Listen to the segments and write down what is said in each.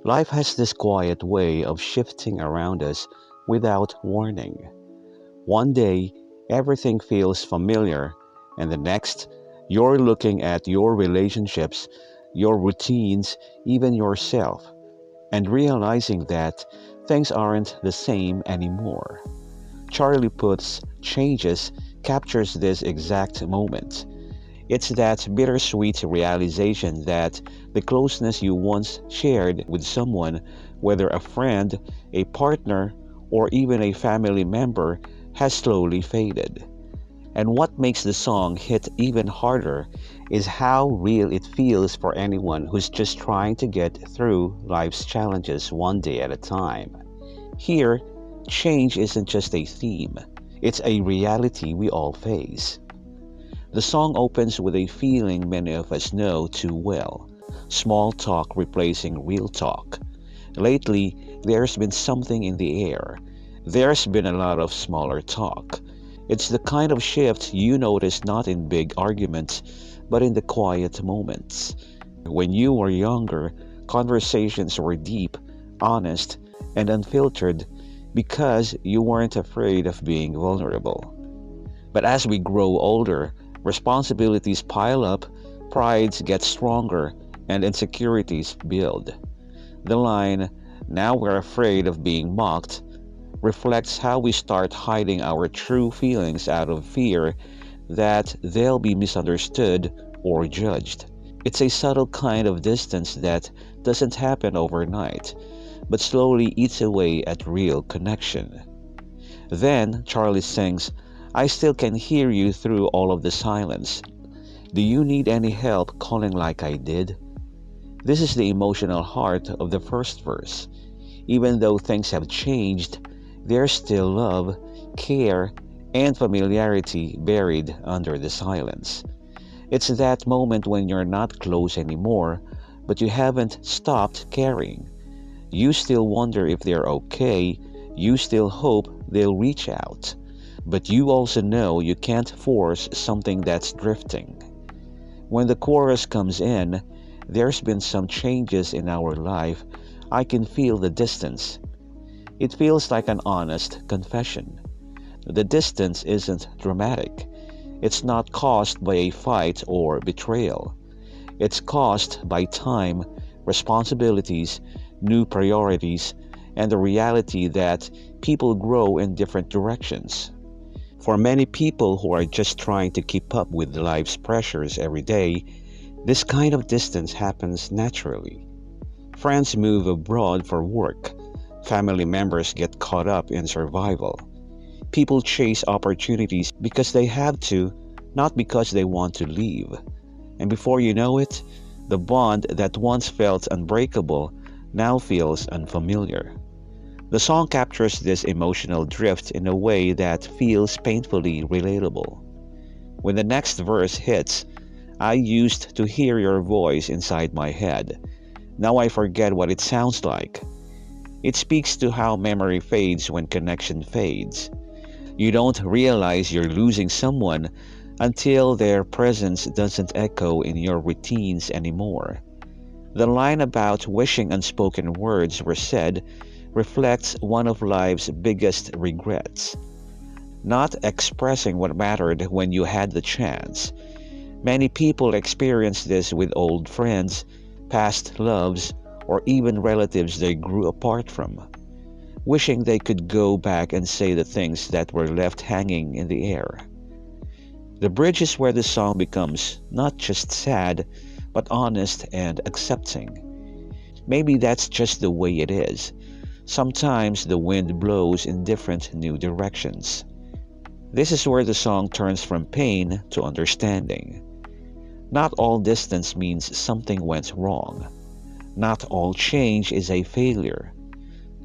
Life has this quiet way of shifting around us without warning. One day, everything feels familiar, and the next, you're looking at your relationships, your routines, even yourself, and realizing that things aren't the same anymore. Charlie Puth's Changes captures this exact moment. It's that bittersweet realization that the closeness you once shared with someone, whether a friend, a partner, or even a family member, has slowly faded. And what makes the song hit even harder is how real it feels for anyone who's just trying to get through life's challenges one day at a time. Here, change isn't just a theme, it's a reality we all face. The song opens with a feeling many of us know too well: small talk replacing real talk. Lately, there's been something in the air. There's been a lot of smaller talk. It's the kind of shift you notice not in big arguments, but in the quiet moments. When you were younger, conversations were deep, honest, and unfiltered because you weren't afraid of being vulnerable. But as we grow older, responsibilities pile up, pride gets stronger, and insecurities build. The line, "now we're afraid of being mocked," reflects how we start hiding our true feelings out of fear that they'll be misunderstood or judged. It's a subtle kind of distance that doesn't happen overnight, but slowly eats away at real connection. Then Charlie sings, "I still can hear you through all of the silence. Do you need any help calling like I did?" This is the emotional heart of the first verse. Even though things have changed, there's still love, care, and familiarity buried under the silence. It's that moment when you're not close anymore, but you haven't stopped caring. You still wonder if they're okay, you still hope they'll reach out. But you also know you can't force something that's drifting. When the chorus comes in, "there's been some changes in our life. I can feel the distance." It feels like an honest confession. The distance isn't dramatic. It's not caused by a fight or betrayal. It's caused by time, responsibilities, new priorities, and the reality that people grow in different directions. For many people who are just trying to keep up with life's pressures every day, this kind of distance happens naturally. Friends move abroad for work. Family members get caught up in survival. People chase opportunities because they have to, not because they want to leave. And before you know it, the bond that once felt unbreakable now feels unfamiliar. The song captures this emotional drift in a way that feels painfully relatable. When the next verse hits, "I used to hear your voice inside my head. Now I forget what it sounds like." It speaks to how memory fades when connection fades. You don't realize you're losing someone until their presence doesn't echo in your routines anymore. The line about wishing unspoken words were said reflects one of life's biggest regrets: not expressing what mattered when you had the chance. Many people experience this with old friends, past loves, or even relatives they grew apart from, wishing they could go back and say the things that were left hanging in the air. The bridge is where the song becomes not just sad, but honest and accepting. Maybe that's just the way it is. Sometimes the wind blows in different new directions. This is where the song turns from pain to understanding. Not all distance means something went wrong. Not all change is a failure.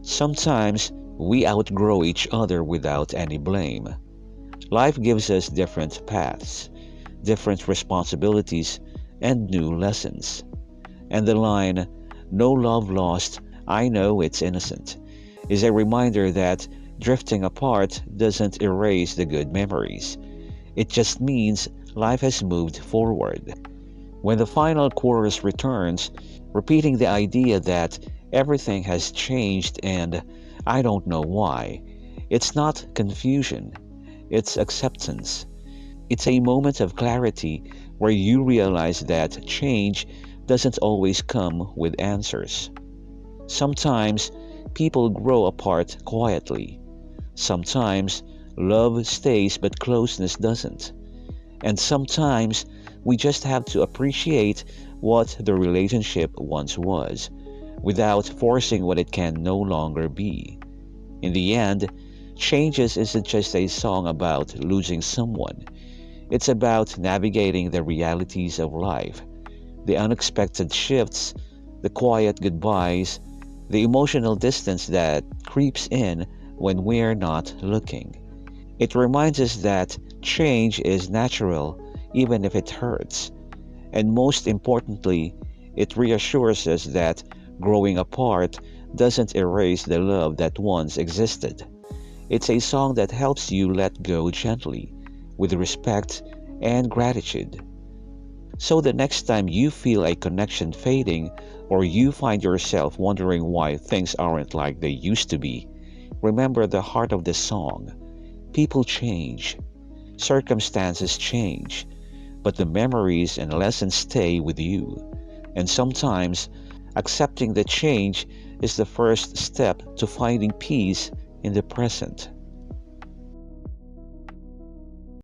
Sometimes we outgrow each other without any blame. Life gives us different paths, different responsibilities, and new lessons. And the line, "no love lost, I know it's innocent," is a reminder that drifting apart doesn't erase the good memories. It just means life has moved forward. When the final chorus returns, repeating the idea that Everything has changed and I don't know why. It's not confusion, it's acceptance. It's a moment of clarity where you realize that change doesn't always come with answers. Sometimes people grow apart quietly. Sometimes love stays but closeness doesn't. And sometimes we just have to appreciate what the relationship once was without forcing what it can no longer be. In the end, Changes isn't just a song about losing someone, it's about navigating the realities of life, the unexpected shifts, the quiet goodbyes, the emotional distance that creeps in when we're not looking. It reminds us that change is natural, even if it hurts. And most importantly, it reassures us that growing apart doesn't erase the love that once existed. It's a song that helps you let go gently, with respect and gratitude. So the next time you feel a connection fading, or you find yourself wondering why things aren't like they used to be, remember the heart of the song. People change, circumstances change, but the memories and lessons stay with you. And sometimes, accepting the change is the first step to finding peace in the present.